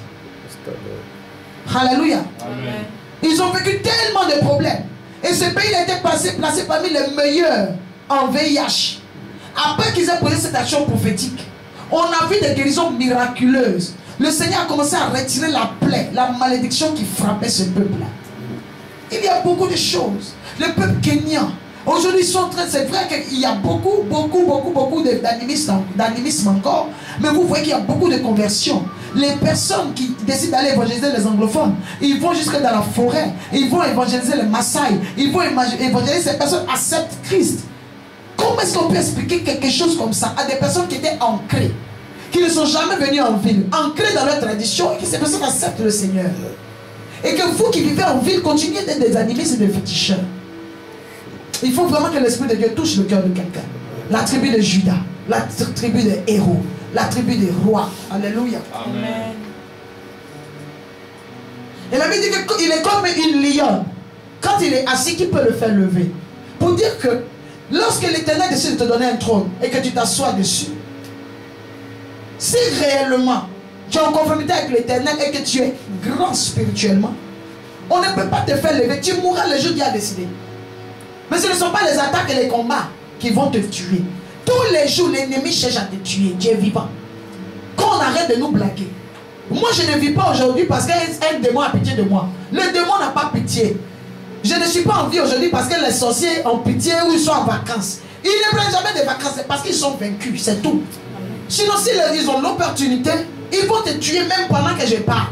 Alléluia. Amen. Ils ont vécu tellement de problèmes. Et ce pays a été placé parmi les meilleurs en VIH. Après qu'ils aient posé cette action prophétique, on a vu des guérisons miraculeuses. Le Seigneur a commencé à retirer la plaie, la malédiction qui frappait ce peuple-là. Il y a beaucoup de choses. Le peuple kenyan, aujourd'hui, ils sont en train, c'est vrai qu'il y a beaucoup d'animisme encore, mais vous voyez qu'il y a beaucoup de conversions. Les personnes qui décident d'aller évangéliser les anglophones, ils vont jusque dans la forêt, ils vont évangéliser les Maasai, ils vont évangéliser ces personnes acceptent Christ. Comment est-ce qu'on peut expliquer quelque chose comme ça à des personnes qui étaient ancrées, qui ne sont jamais venues en ville, ancrées dans leur tradition, et que ces personnes acceptent le Seigneur? Et que vous qui vivez en ville, continuez d'être des animistes et des féticheurs. Il faut vraiment que l'Esprit de Dieu touche le cœur de quelqu'un. La tribu de Judas, la tribu des héros, la tribu des rois. Alléluia. Amen. Et la Bible dit qu'il est comme une lionne. Quand il est assis, qui peut le faire lever? Pour dire que lorsque l'Éternel décide de te donner un trône et que tu t'assois dessus, si réellement tu es en conformité avec l'Éternel et que tu es grand spirituellement, on ne peut pas te faire lever. Tu mourras le jour où Dieu a décidé. Mais ce ne sont pas les attaques et les combats qui vont te tuer. Tous les jours, l'ennemi cherche à te tuer. Tu es vivant. Quand on arrête de nous blaguer. Moi, je ne vis pas aujourd'hui parce qu'un démon a pitié de moi. Le démon n'a pas pitié. Je ne suis pas en vie aujourd'hui parce que les sorciers ont pitié ou ils sont en vacances. Ils ne prennent jamais des vacances, c'est parce qu'ils sont vaincus, c'est tout. Sinon, s'ils ont l'opportunité, ils vont te tuer même pendant que je parle.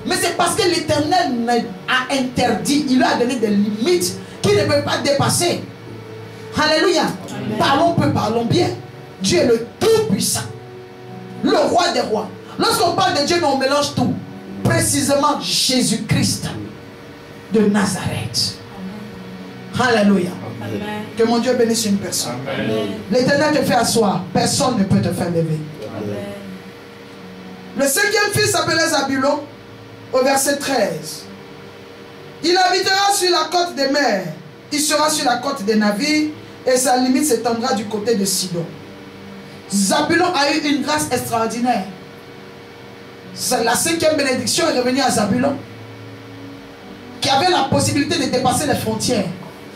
Mais c'est parce que l'Éternel a interdit, il lui a donné des limites qu'il ne peut pas dépasser. Alléluia. Amen. Parlons peu, parlons bien. Dieu est le Tout-Puissant, le Roi des Rois. Lorsqu'on parle de Dieu, on mélange tout. Précisément Jésus-Christ de Nazareth. Alléluia. Amen. Que mon Dieu bénisse une personne. L'Éternel te fait asseoir. Personne ne peut te faire lever. Amen. Le 5e fils s'appelait Zabulon, au verset 13. Il habitera sur la côte des mers. Il sera sur la côte des navires et sa limite s'étendra du côté de Sidon. Zabulon a eu une grâce extraordinaire. La 5e bénédiction est revenue à Zabulon, qui avait la possibilité de dépasser les frontières.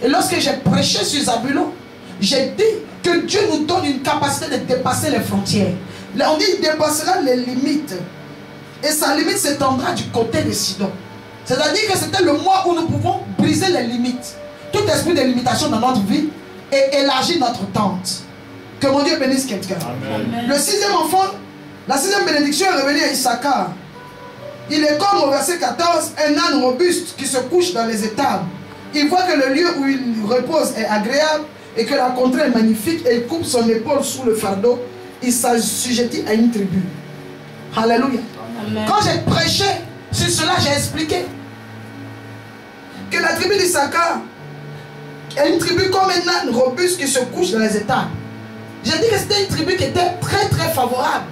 Et lorsque j'ai prêché sur Zabulon, j'ai dit que Dieu nous donne une capacité de dépasser les frontières. On dit qu'il dépassera les limites. Et sa limite s'étendra du côté de Sidon. C'est-à-dire que c'était le mois où nous pouvons briser les limites. Tout esprit de limitation dans notre vie et élargir notre tente. Que mon Dieu bénisse quelqu'un. Le 6e enfant, la 6e bénédiction est revenue à Issachar. Il est comme au verset 14, un âne robuste qui se couche dans les étables. Il voit que le lieu où il repose est agréable et que la contrée est magnifique et il coupe son épaule sous le fardeau. Il s'assujettit à une tribu. Alléluia. Amen. Quand j'ai prêché sur cela, j'ai expliqué que la tribu d'Issachar est une tribu comme un âne robuste qui se couche dans les étables. J'ai dit que c'était une tribu qui était très très favorable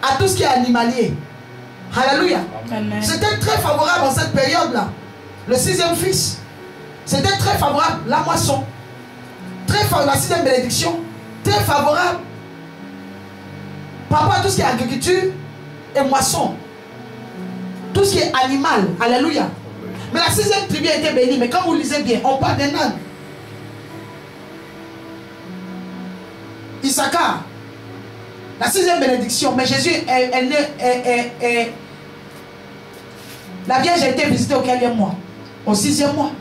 à tout ce qui est animalier. Alléluia. Amen. C'était très favorable en cette période-là. Le 6e fils. C'était très favorable. La moisson. Très favorable. La 6e bénédiction. Très favorable. Par rapport à tout ce qui est agriculture et moisson. Tout ce qui est animal. Alléluia. Mais la 6e tribu a été bénie. Mais quand vous lisez bien, on parle d'un âne. Issachar. La 6e bénédiction. Mais Jésus est la Vierge a été visitée au 4e mois. Au 6e mois.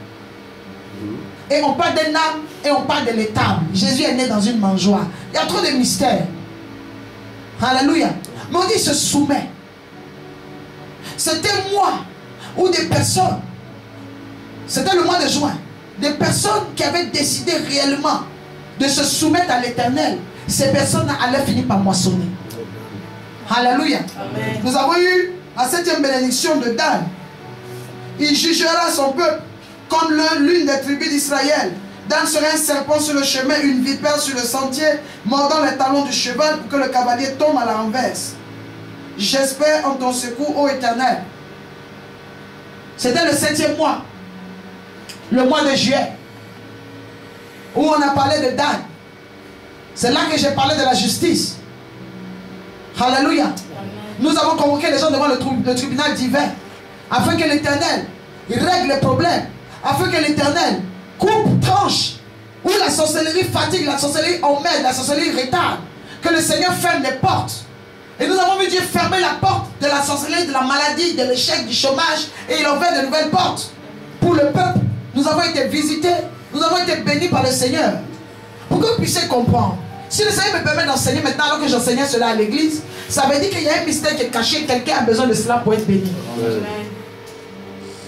Et on parle d'un âne et on parle de l'étable. Jésus est né dans une mangeoire. Il y a trop de mystères. Alléluia. Mais on dit il se soumet. C'était moi ou des personnes. C'était le mois de juin. Des personnes qui avaient décidé réellement de se soumettre à l'Éternel. Ces personnes allaient finir par moissonner. Alléluia. Amen. Nous avons eu la 7e bénédiction de Dan. Il jugera son peuple comme l'une des tribus d'Israël. Dan sera un serpent sur le chemin, une vipère sur le sentier, mordant les talons du cheval pour que le cavalier tombe à la renverse. J'espère en ton secours, ô Éternel. C'était le 7e mois, le mois de juillet, où on a parlé de Dan. C'est là que j'ai parlé de la justice. Alléluia. Amen. Nous avons convoqué les gens devant le tribunal divin, afin que l'Éternel règle les problèmes, afin que l'Éternel coupe, tranche, où la sorcellerie fatigue, la sorcellerie emmène, la sorcellerie retarde, que le Seigneur ferme les portes. Et nous avons vu Dieu fermer la porte de la sorcellerie, de la maladie, de l'échec, du chômage, et il ouvre de nouvelles portes pour le peuple. Nous avons été visités, nous avons été bénis par le Seigneur. Pour que vous puissiez comprendre, si le Seigneur me permet d'enseigner maintenant, alors que j'enseignais cela à l'église, ça veut dire qu'il y a un mystère qui est caché, quelqu'un a besoin de cela pour être béni. Amen.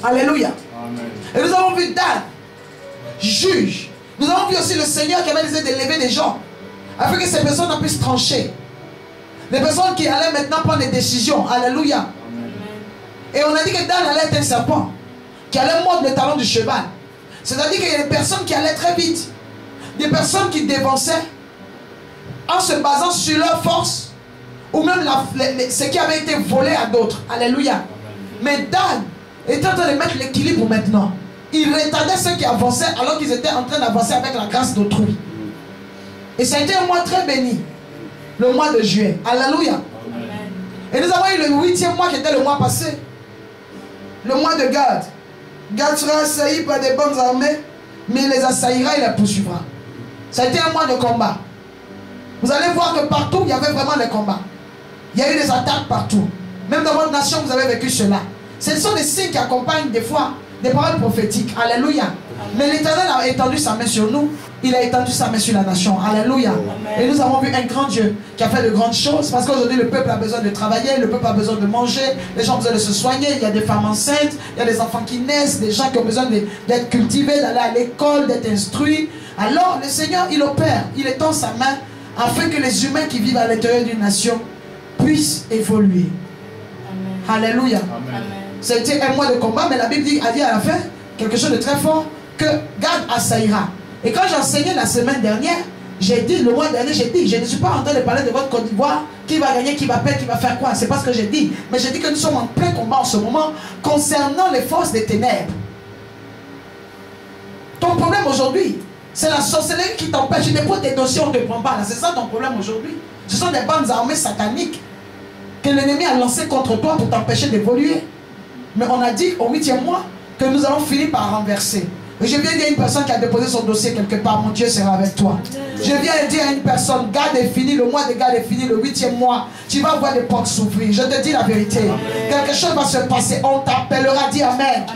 Alléluia. Amen. Et nous avons vu Dan, juge. Nous avons vu aussi le Seigneur qui avait décidé de lever des gens, afin que ces personnes puissent trancher. Les personnes qui allaient maintenant prendre des décisions. Alléluia. Amen. Et on a dit que Dan allait être un serpent, qui allait mordre le talon du cheval. C'est-à-dire qu'il y a des personnes qui allaient très vite, des personnes qui dévançaient en se basant sur leur force, ou même ce qui avait été volé à d'autres. Alléluia. Mais Dan était en train de mettre l'équilibre maintenant. Il retardait ceux qui avançaient alors qu'ils étaient en train d'avancer avec la grâce d'autrui. Et ça a été un mois très béni, le mois de juillet. Alléluia. Amen. Et nous avons eu le 8e mois qui était le mois passé, le mois de Gad. Gad sera assailli par des bonnes armées, mais il les assaillira et les poursuivra. Ça a été un mois de combat. Vous allez voir que partout, il y avait vraiment les combats. Il y a eu des attaques partout. Même dans votre nation, vous avez vécu cela. Ce sont des signes qui accompagnent des fois des paroles prophétiques. Alléluia. Mais l'Éternel a étendu sa main sur nous. Il a étendu sa main sur la nation. Alléluia. Amen. Et nous avons vu un grand Dieu qui a fait de grandes choses. Parce qu'aujourd'hui, le peuple a besoin de travailler. Le peuple a besoin de manger. Les gens ont besoin de se soigner. Il y a des femmes enceintes. Il y a des enfants qui naissent. Des gens qui ont besoin d'être cultivés, d'aller à l'école, d'être instruits. Alors, le Seigneur, il opère. Il étend sa main afin que les humains qui vivent à l'intérieur d'une nation puissent évoluer. Amen. Alléluia. Amen. Amen. C'était un mois de combat, mais la Bible a dit à la fin quelque chose de très fort, que Gad assaillira. Et quand j'enseignais la semaine dernière, j'ai dit, le mois dernier, j'ai dit, je ne suis pas en train de parler de votre Côte d'Ivoire, qui va gagner, qui va perdre, qui va faire quoi. C'est pas ce que j'ai dit. Mais j'ai dit que nous sommes en plein combat en ce moment concernant les forces des ténèbres. Ton problème aujourd'hui, c'est la sorcellerie qui t'empêche. Tu déposes tes dossiers, on ne te prend pas. C'est ça ton problème aujourd'hui. Ce sont des bandes armées sataniques que l'ennemi a lancées contre toi pour t'empêcher d'évoluer. Mais on a dit au 8e mois que nous allons finir par renverser. Et je viens dire à une personne qui a déposé son dossier quelque part, mon Dieu sera avec toi. Je viens dire à une personne, Gad est fini, le mois de Gad est fini, le 8e mois, tu vas voir des portes s'ouvrir. Je te dis la vérité. Quelque chose va se passer, on t'appellera, dis Amen.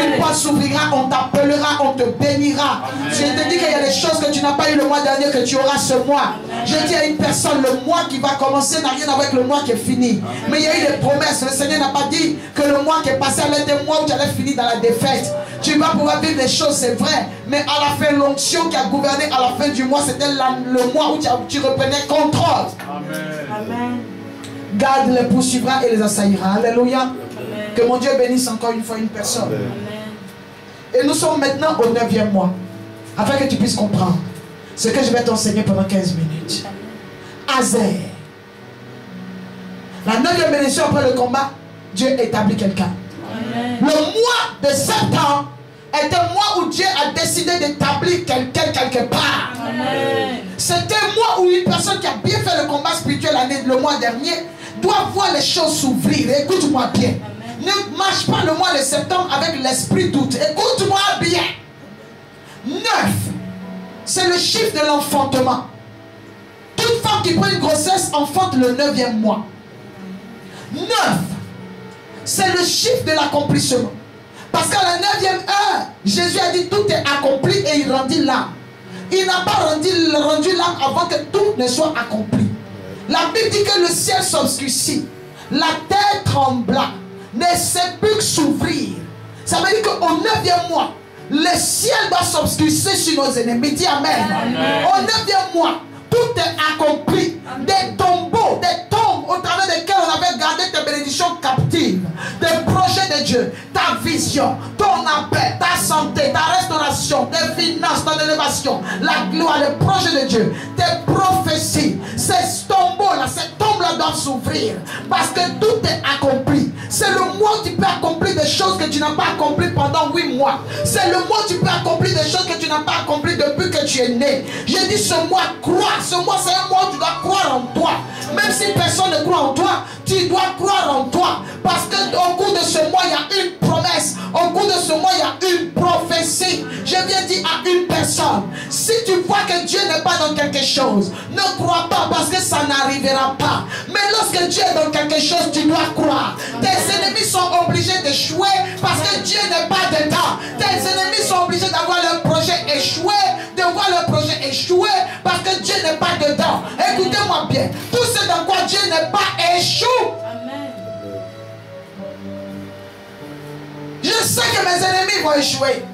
Une porte s'ouvrira, on t'appellera, on te bénira. Je te dis qu'il y a des choses que tu n'as pas eu le mois dernier, que tu auras ce mois. Je dis à une personne, le mois qui va commencer n'a rien à voir avec le mois qui est fini. Mais il y a eu des promesses. Le Seigneur n'a pas dit que le mois qui est passé allait être un mois où tu allais finir dans la défaite. Tu vas pouvoir vivre des choses, c'est vrai. Mais à la fin, l'onction qui a gouverné à la fin du mois, c'était le mois où tu reprenais contrôle. Amen. Gad les poursuivra et les assaillira. Alléluia. Amen. Que mon Dieu bénisse encore une fois une personne. Amen. Et nous sommes maintenant au 9e mois. Afin que tu puisses comprendre ce que je vais t'enseigner pendant 15 minutes. Azer. La 9e bénédiction après le combat Dieu établit quelqu'un. Le mois de septembre est un mois où Dieu a décidé d'établir quelqu'un quelque part. C'est un mois où une personne qui a bien fait le combat spirituel le mois dernier doit voir les choses s'ouvrir. Écoute-moi bien. Ne marche pas le mois de septembre avec l'esprit doute. Écoute-moi bien. 9, c'est le chiffre de l'enfantement. Toute femme qui prend une grossesse enfante le 9e mois. 9, c'est le chiffre de l'accomplissement. Parce qu'à la 9e heure, Jésus a dit tout est accompli et il rendit l'âme. Il n'a pas rendu l'âme avant que tout ne soit accompli. La Bible dit que le ciel s'obscurcit, la terre trembla, les sépulcres s'ouvrirent. Ça veut dire qu'au 9e mois, le ciel doit s'obscurcir sur nos ennemis. Dis Amen. Au 9e mois, tout est accompli. Des tombeaux, des tombes au travers desquels on avait gardé tes bénédictions captives. Des projets de Dieu, ta vision, ton appel, ta santé, ta restauration, tes finances, ton élévation, la gloire, les projets de Dieu, tes prophéties. Ces tombeaux-là, ces tombes-là doivent s'ouvrir. Parce que tout est accompli. C'est le mois où tu peux accomplir des choses que tu n'as pas accomplies pendant 8 mois. C'est le mois où tu peux accomplir des choses que tu n'as pas accomplies depuis que tu es né. J'ai dit ce mois, crois. Ce mois, c'est un mois où tu dois croire en toi. Même si personne ne croit en toi, tu dois croire en toi. Parce qu'au cours de ce mois, il y a une promesse. Au cours de ce mois, il y a une prophétie. Je viens dire à une personne, si tu vois que Dieu n'est pas dans quelque chose, ne crois pas parce que ça n'arrivera pas. Mais lorsque Dieu est dans quelque chose, tu dois croire. Tes ennemis sont obligés d'échouer parce que Dieu n'est pas dedans. Tes ennemis sont obligés d'avoir leur projet échoué, de voir leur projet échouer parce que Dieu n'est pas dedans. Écoutez-moi bien. Tout ce dans quoi Dieu n'est pas échoue. Je sais que mes ennemis vont échouer.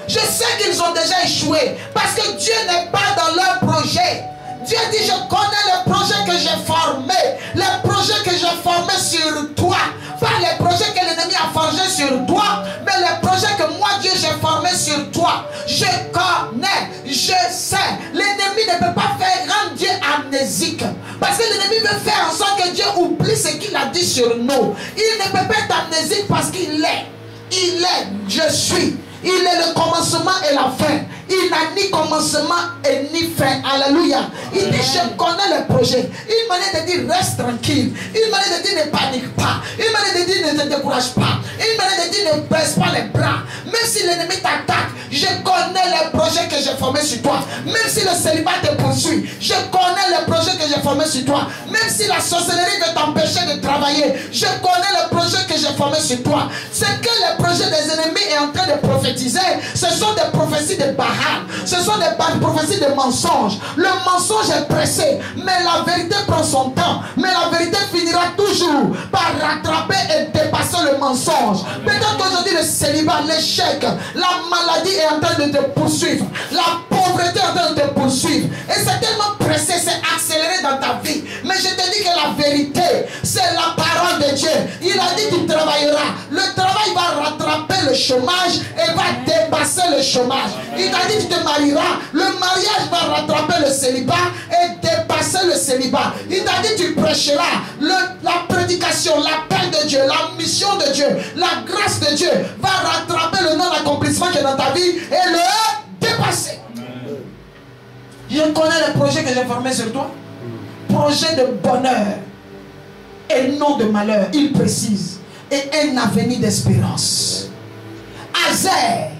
Je sais qu'ils ont déjà échoué. Parce que Dieu n'est pas dans leur projet. Dieu dit, je connais les projets que j'ai formés. Les projets que j'ai formés sur toi. Pas les projets que l'ennemi a forgés sur toi. Mais les projets que moi, Dieu, j'ai formés sur toi. Je connais. Je sais. L'ennemi ne peut pas rendre Dieu amnésique. Parce que l'ennemi veut faire en sorte que Dieu oublie ce qu'il a dit sur nous. Il ne peut pas être amnésique parce qu'il est. Il est, je suis. Il est le commencement et la fin. Il n'a ni commencement et ni fin. Alléluia. Il dit, je connais le projet. Une manière de dire, reste tranquille. Une manière de dire, ne panique pas. Une manière de dire, ne te décourage pas. Une manière de dire, ne baisse pas les bras. Même si l'ennemi t'attaque, je connais les projets que j'ai formés sur toi. Même si le célibat te poursuit, je connais les projets que j'ai formés sur toi. Même si la sorcellerie veut t'empêcher de travailler, je connais les projets que j'ai formés sur toi. C'est que les projets des ennemis est en train de prophétiser. Ce sont des prophéties de Baal. Ce sont des prophéties de mensonges. Le mensonge est pressé, mais la vérité prend son temps. Mais la vérité finira toujours par rattraper et dépasser le mensonge. Peut-être qu'aujourd'hui le célibat, l'échec, la maladie est en train de te poursuivre. La pauvreté est en train de te poursuivre. Et c'est tellement pressé, c'est accéléré dans ta vie. Mais je te dis que la vérité, c'est la parole de Dieu. Il a dit tu travailleras. Le travail va rattraper le chômage et va dépasser le chômage. Il a dit tu te marieras. Le mariage va rattraper le célibat et dépasser le célibat. Il t'a dit tu prêcheras. La prédication, l'appel de Dieu, la mission de Dieu, la grâce de Dieu va rattraper le non-accomplissement qui est dans ta vie et le dépasser. Je connais les projets que j'ai formés sur toi. Projet de bonheur et non de malheur, il précise. Et un avenir d'espérance. Azer,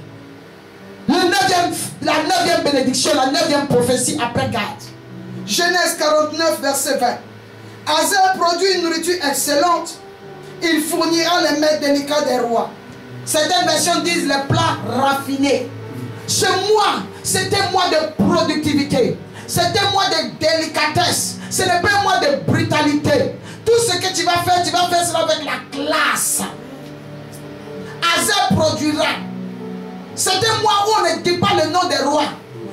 la 9e bénédiction, la 9e prophétie après Gad. Genèse 49, verset 20. Azer produit une nourriture excellente. Il fournira les mets délicats des rois. Certaines versions disent les plats raffinés. Ce mois, c'est un mois de productivité. C'est un mois de délicatesse. Ce n'est pas un mois de brutalité. Tout ce que tu vas faire cela avec la classe. Azer produira. C'est un mois où on ne dit pas le nom des rois.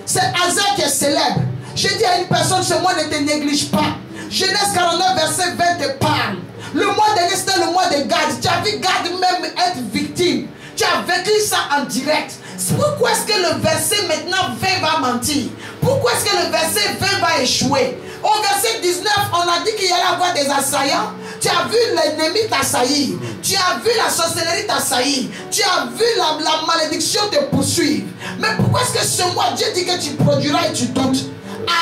C'est Azer qui est célèbre. Je dis à une personne, ce mois ne te néglige pas. Genèse 49, verset 20 te parle. Le mois dernier, c'était le mois de Gad. Tu as vu Gad même être victime. Tu as vécu ça en direct. Pourquoi est-ce que le verset maintenant 20 va mentir? Pourquoi est-ce que le verset 20 va échouer? Au verset 19, on a dit qu'il y allait avoir des assaillants. Tu as vu l'ennemi t'assaillir. Tu as vu la sorcellerie t'assaillir. Tu as vu la malédiction te poursuivre. Mais pourquoi est-ce que ce mois, Dieu dit que tu produiras et tu doutes?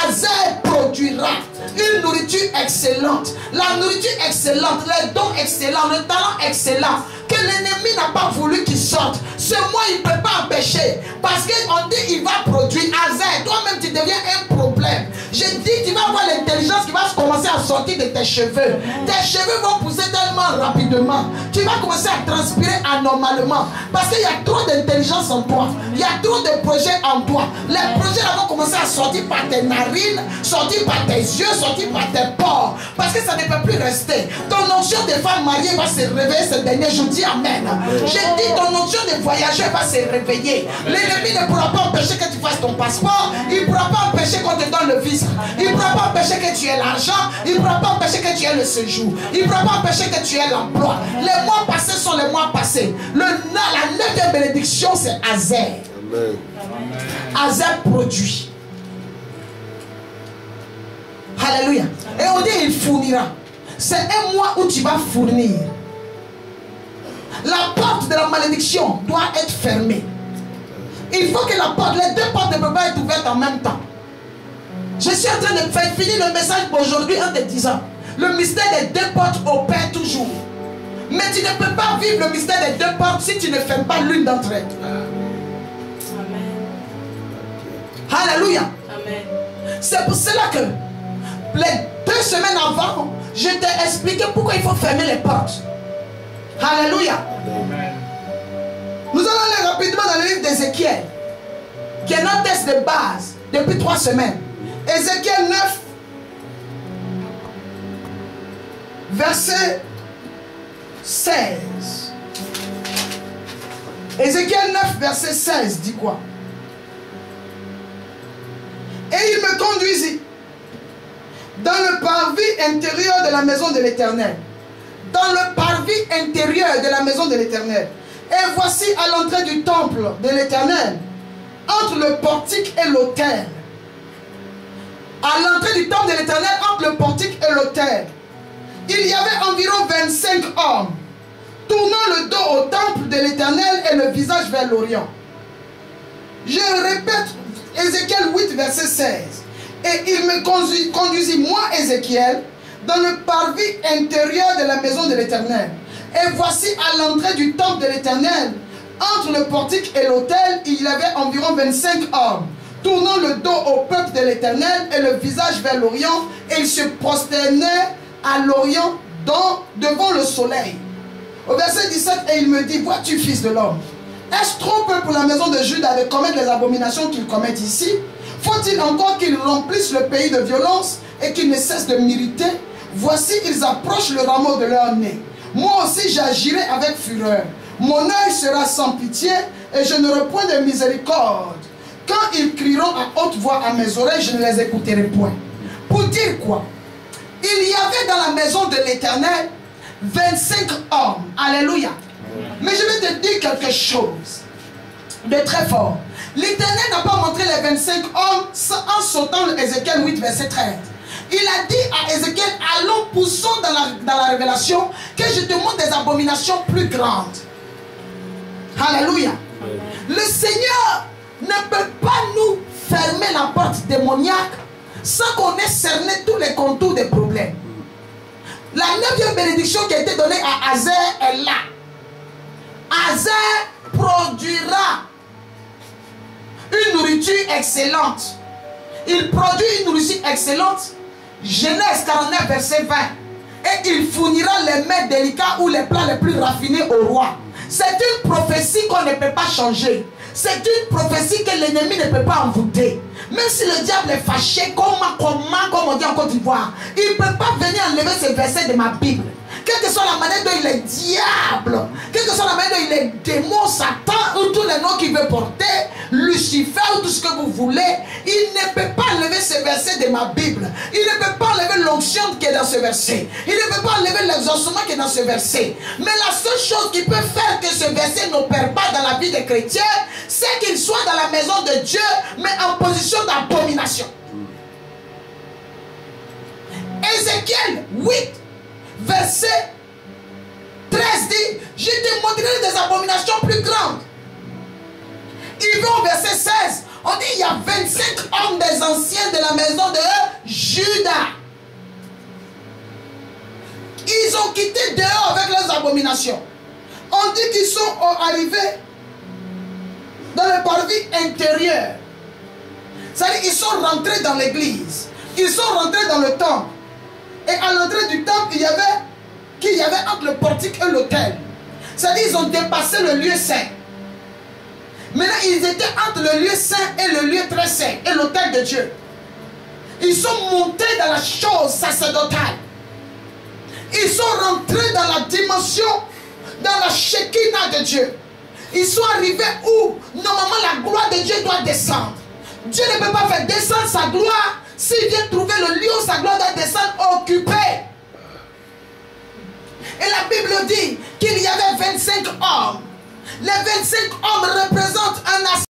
Azer produira une nourriture excellente. La nourriture excellente, les dons excellents, le talent excellent que l'ennemi n'a pas voulu qu'il sorte. Ce mois, il ne peut pas empêcher. Parce qu'on dit qu'il va produire. Azer, toi-même, tu deviens un problème. Je dis, tu vas avoir l'intelligence qui va commencer à sortir de tes cheveux. Tes cheveux vont pousser tellement rapidement. Tu vas commencer à transpirer anormalement. Parce qu'il y a trop d'intelligence en toi. Il y a trop de projets en toi. Les projets là vont commencer à sortir par tes narines, sortir par tes yeux, sortir par tes pores. Parce que ça ne peut plus rester. Ton onction de femme mariée va se réveiller ce dernier jour. Dis amen. J'ai dit ton onction de voyageur va se réveiller. L'ennemi ne pourra pas empêcher que tu fasses ton passeport. Il ne pourra pas empêcher qu'on te donne le visa. Il ne pourra pas empêcher que tu aies l'argent. Il ne pourra pas empêcher que tu aies le séjour. Il ne pourra pas empêcher que tu aies l'emploi. Les mois passés sont les mois passés. La 9e bénédiction, c'est Azer. Azer produit. Alléluia. Et on dit il fournira. C'est un mois où tu vas fournir. La porte de la malédiction doit être fermée. Il faut que la porte, les deux portes ne peuvent pas être ouvertes en même temps. Je suis en train de faire finir le message pour aujourd'hui en te disant, le mystère des deux portes opère toujours. Mais tu ne peux pas vivre le mystère des deux portes si tu ne fermes pas l'une d'entre elles. Amen. Alléluia. Amen. C'est pour cela que les 2 semaines avant, je t'ai expliqué pourquoi il faut fermer les portes. Alléluia. Amen. Nous allons aller rapidement dans le livre d'Ézéchiel, qui est notre texte de base depuis 3 semaines. Ézéchiel 9, verset 16. Ézéchiel 9, verset 16 dit quoi? Et il me conduisit dans le parvis intérieur de la maison de l'Éternel. Dans le parvis intérieur de la maison de l'Éternel. Et voici à l'entrée du temple de l'Éternel, entre le portique et l'autel. À l'entrée du temple de l'Éternel, entre le portique et l'autel, il y avait environ 25 hommes, tournant le dos au temple de l'Éternel et le visage vers l'Orient. Je répète, Ézéchiel 8, verset 16. Et il me conduisit, moi, Ézéchiel, dans le parvis intérieur de la maison de l'Éternel. Et voici à l'entrée du temple de l'Éternel, entre le portique et l'autel, il y avait environ 25 hommes, tournant le dos au peuple de l'Éternel et le visage vers l'Orient, et ils se prosternaient à l'Orient devant le soleil. Au verset 17, et il me dit, vois-tu, fils de l'homme, est-ce trop peu pour la maison de Juda de commettre les abominations qu'ils commettent ici? Faut-il encore qu'ils remplissent le pays de violence et qu'ils ne cessent de m'irriter? Voici, ils approchent le rameau de leur nez. Moi aussi, j'agirai avec fureur. Mon œil sera sans pitié et je n'aurai point de miséricorde. Quand ils crieront à haute voix à mes oreilles, je ne les écouterai point. Pour dire quoi? Il y avait dans la maison de l'Éternel 25 hommes. Alléluia. Mais je vais te dire quelque chose de très fort. L'Éternel n'a pas montré les 25 hommes en sautant le Ézéchiel 8, verset 13. Il a dit à Ézéchiel, allons, poussons dans la révélation, que je te montre des abominations plus grandes. Alléluia. Le Seigneur ne peut pas nous fermer la porte démoniaque sans qu'on ait cerné tous les contours des problèmes. La 9e bénédiction qui a été donnée à Azer est là. Azer produira une nourriture excellente. Il produit une nourriture excellente. Genèse 49, verset 20. Et il fournira les mets délicats ou les plats les plus raffinés au roi. C'est une prophétie qu'on ne peut pas changer. C'est une prophétie que l'ennemi ne peut pas envoûter. Même si le diable est fâché, comme on dit en Côte d'Ivoire, il ne peut pas venir enlever ce verset de ma Bible. Quelle que soit la manière dont il est diable, quelle que soit la manière dont il est démon, Satan, ou tous les noms qu'il veut porter, Lucifer, ou tout ce que vous voulez, il ne peut pas enlever ce verset de ma Bible. Il ne peut pas enlever l'onction qui est dans ce verset. Il ne peut pas enlever l'exaucement qui est dans ce verset. Mais la seule chose qui peut faire que ce verset n'opère pas dans la vie des chrétiens, c'est qu'il soit dans la maison de Dieu, mais en position d'abomination. Ézéchiel 8, verset 13 dit, je te montrerai des abominations plus grandes. Il va au verset 16, on dit, il y a 25 hommes des anciens de la maison de Juda. Ils ont quitté dehors avec leurs abominations. On dit qu'ils sont arrivés dans le parvis intérieur. C'est-à-dire qu'ils sont rentrés dans l'église. Ils sont rentrés dans le temple. Et à l'entrée du temple, il y avait entre le portique et l'autel. C'est-à-dire qu'ils ont dépassé le lieu saint. Maintenant, ils étaient entre le lieu saint et le lieu très saint et l'autel de Dieu. Ils sont montés dans la chose sacerdotale. Ils sont rentrés dans la dimension, dans la Shekinah de Dieu. Ils sont arrivés où, normalement, la gloire de Dieu doit descendre. Dieu ne peut pas faire descendre sa gloire s'il vient trouver le lieu où sa gloire doit descendre occupé. Et la Bible dit qu'il y avait 25 hommes. Les 25 hommes représentent un aspect.